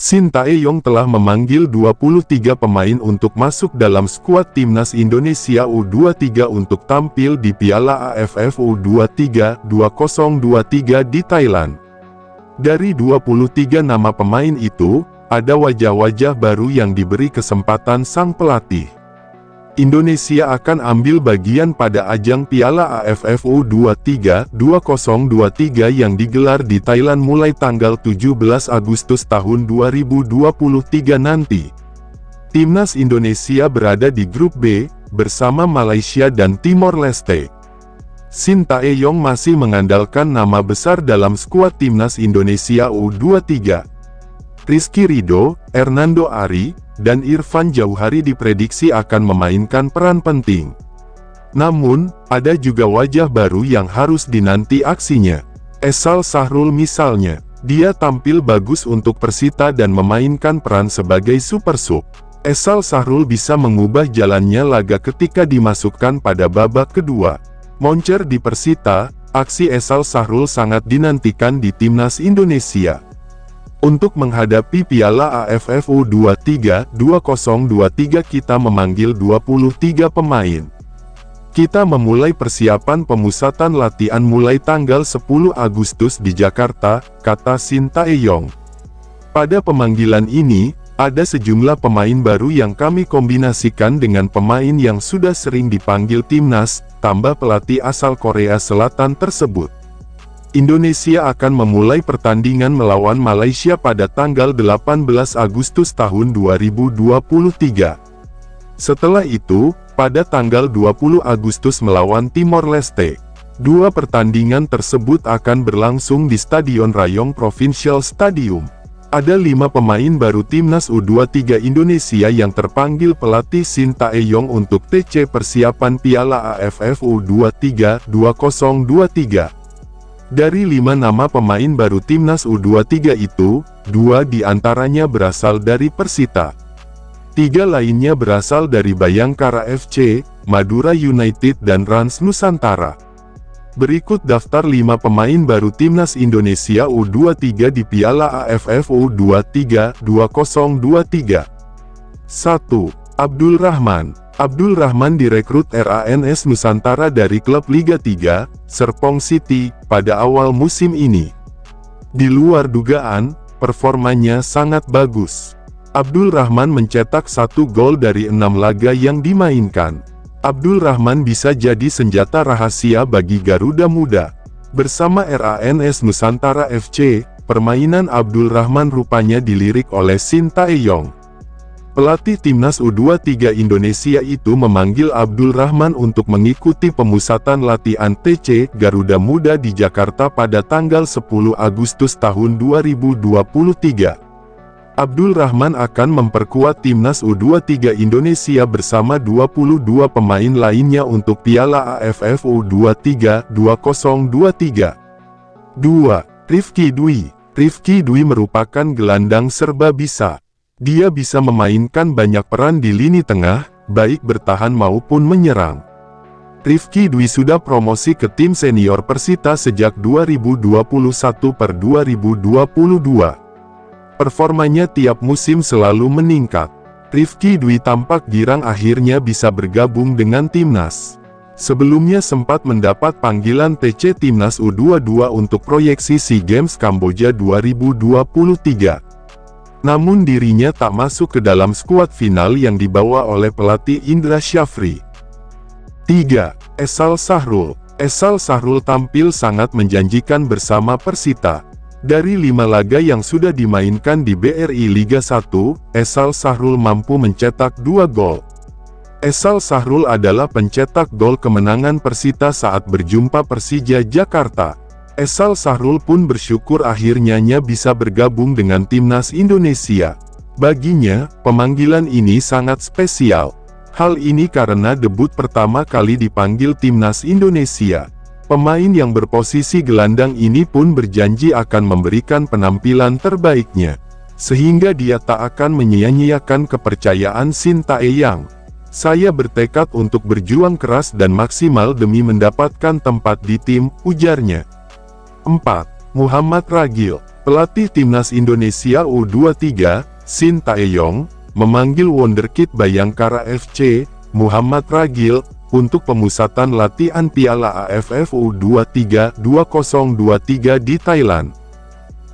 Sintayong telah memanggil 23 pemain untuk masuk dalam skuad timnas Indonesia U23 untuk tampil di Piala AFF U23 2023 di Thailand. Dari 23 nama pemain itu, ada wajah-wajah baru yang diberi kesempatan sang pelatih. Indonesia akan ambil bagian pada ajang Piala AFF U23 2023 yang digelar di Thailand mulai tanggal 17 Agustus tahun 2023 nanti. Timnas Indonesia berada di grup B, bersama Malaysia dan Timor Leste. Sintayong masih mengandalkan nama besar dalam skuad Timnas Indonesia U23. Rizky Ridho, Hernando Ari, dan Irfan Jauhari diprediksi akan memainkan peran penting. Namun, ada juga wajah baru yang harus dinanti aksinya. Esal Sahrul misalnya, dia tampil bagus untuk Persita dan memainkan peran sebagai super sub. Esal Sahrul bisa mengubah jalannya laga ketika dimasukkan pada babak kedua. Moncer di Persita, aksi Esal Sahrul sangat dinantikan di Timnas Indonesia. Untuk menghadapi Piala AFF U23 2023 kita memanggil 23 pemain. Kita memulai persiapan pemusatan latihan mulai tanggal 10 Agustus di Jakarta, kata Sintayong. Pada pemanggilan ini, ada sejumlah pemain baru yang kami kombinasikan dengan pemain yang sudah sering dipanggil timnas, tambah pelatih asal Korea Selatan tersebut. Indonesia akan memulai pertandingan melawan Malaysia pada tanggal 18 Agustus tahun 2023. Setelah itu, pada tanggal 20 Agustus melawan Timor Leste. Dua pertandingan tersebut akan berlangsung di Stadion Rayong Provincial Stadium. Ada 5 pemain baru Timnas U23 Indonesia yang terpanggil pelatih Sintayong untuk TC persiapan Piala AFF U23 2023. Dari 5 nama pemain baru Timnas U23 itu, 2 diantaranya berasal dari Persita. 3 lainnya berasal dari Bayangkara FC, Madura United dan Rans Nusantara. Berikut daftar 5 pemain baru Timnas Indonesia U23 di Piala AFF U23 2023. 1. Abdul Rahman. Abdul Rahman direkrut RANS Nusantara dari klub Liga 3, Serpong City, pada awal musim ini. Di luar dugaan, performanya sangat bagus. Abdul Rahman mencetak 1 gol dari 6 laga yang dimainkan. Abdul Rahman bisa jadi senjata rahasia bagi Garuda Muda. Bersama RANS Nusantara FC, permainan Abdul Rahman rupanya dilirik oleh Sintayong. Pelatih Timnas U23 Indonesia itu memanggil Abdul Rahman untuk mengikuti pemusatan latihan TC Garuda Muda di Jakarta pada tanggal 10 Agustus tahun 2023. Abdul Rahman akan memperkuat Timnas U23 Indonesia bersama 22 pemain lainnya untuk Piala AFF U23 2023. 2. Rifky Dwi. Rifky Dwi merupakan gelandang serba bisa. Dia bisa memainkan banyak peran di lini tengah, baik bertahan maupun menyerang. Rifky Dwi sudah promosi ke tim senior Persita sejak 2021/2022. Performanya tiap musim selalu meningkat. Rifky Dwi tampak girang akhirnya bisa bergabung dengan timnas. Sebelumnya sempat mendapat panggilan TC Timnas U22 untuk proyeksi SEA Games Kamboja 2023. Namun dirinya tak masuk ke dalam skuad final yang dibawa oleh pelatih Indra Syafri. 3. Esal Sahrul. Esal Sahrul tampil sangat menjanjikan bersama Persita. Dari 5 laga yang sudah dimainkan di BRI Liga 1, Esal Sahrul mampu mencetak 2 gol. Esal Sahrul adalah pencetak gol kemenangan Persita saat berjumpa Persija Jakarta. Esal Sahrul pun bersyukur akhirnya bisa bergabung dengan Timnas Indonesia. Baginya, pemanggilan ini sangat spesial. Hal ini karena debut pertama kali dipanggil Timnas Indonesia. Pemain yang berposisi gelandang ini pun berjanji akan memberikan penampilan terbaiknya. Sehingga dia tak akan menyia-nyiakan kepercayaan Sintayong. Saya bertekad untuk berjuang keras dan maksimal demi mendapatkan tempat di tim, ujarnya. 4. Muhammad Ragil. Pelatih Timnas Indonesia U23, Shin Tae-yong, memanggil wonderkid Bayangkara FC, Muhammad Ragil, untuk pemusatan latihan Piala AFF U23 2023 di Thailand.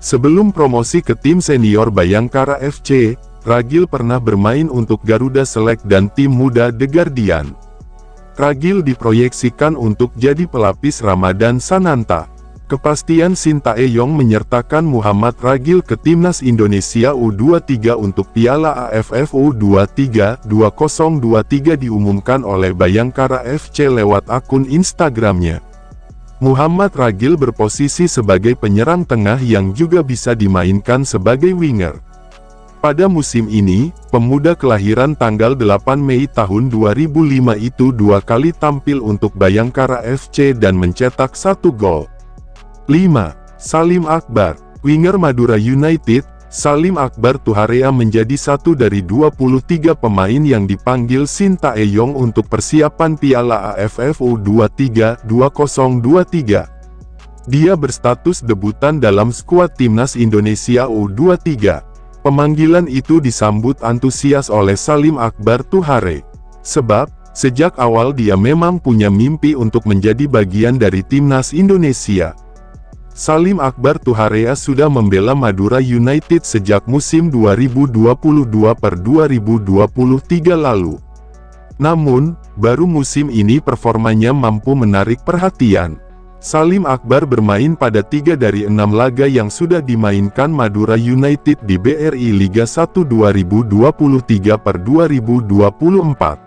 Sebelum promosi ke tim senior Bayangkara FC, Ragil pernah bermain untuk Garuda Select dan tim muda The Guardian. Ragil diproyeksikan untuk jadi pelapis Ramadan Sananta. Kepastian Shin Tae-yong menyertakan Muhammad Ragil ke Timnas Indonesia U23 untuk Piala AFF U23 2023 diumumkan oleh Bayangkara FC lewat akun Instagramnya. Muhammad Ragil berposisi sebagai penyerang tengah yang juga bisa dimainkan sebagai winger. Pada musim ini, pemuda kelahiran tanggal 8 Mei tahun 2005 itu 2 kali tampil untuk Bayangkara FC dan mencetak 1 gol. 5. Salim Akbar, winger Madura United. Salim Akbar Tuharea menjadi satu dari 23 pemain yang dipanggil Shin Tae-yong untuk persiapan Piala AFF U23 2023. Dia berstatus debutan dalam skuad Timnas Indonesia U23. Pemanggilan itu disambut antusias oleh Salim Akbar Tuhare. Sebab, sejak awal dia memang punya mimpi untuk menjadi bagian dari Timnas Indonesia. Salim Akbar Tuharea sudah membela Madura United sejak musim 2022/2023 lalu. Namun, baru musim ini performanya mampu menarik perhatian. Salim Akbar bermain pada 3 dari 6 laga yang sudah dimainkan Madura United di BRI Liga 1 2023/2024.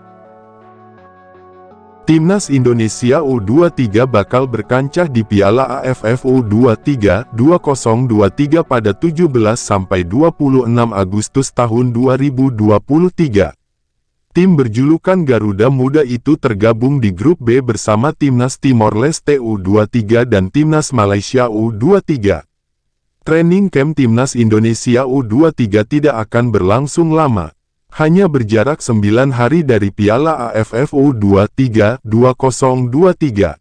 Timnas Indonesia U23 bakal berkancah di Piala AFF U23 2023 pada 17-26 Agustus tahun 2023. Tim berjulukan Garuda Muda itu tergabung di grup B bersama Timnas Timor Leste U23 dan Timnas Malaysia U23. Training camp Timnas Indonesia U23 tidak akan berlangsung lama. Hanya berjarak 9 hari dari Piala AFF U23 2023.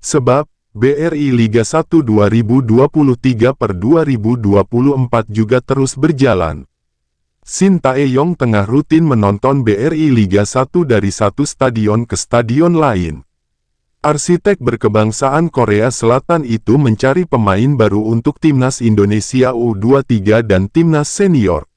Sebab, BRI Liga 1 2023/2024 juga terus berjalan. Shin Tae-yong tengah rutin menonton BRI Liga 1 dari satu stadion ke stadion lain. Arsitek berkebangsaan Korea Selatan itu mencari pemain baru untuk Timnas Indonesia U23 dan Timnas Senior.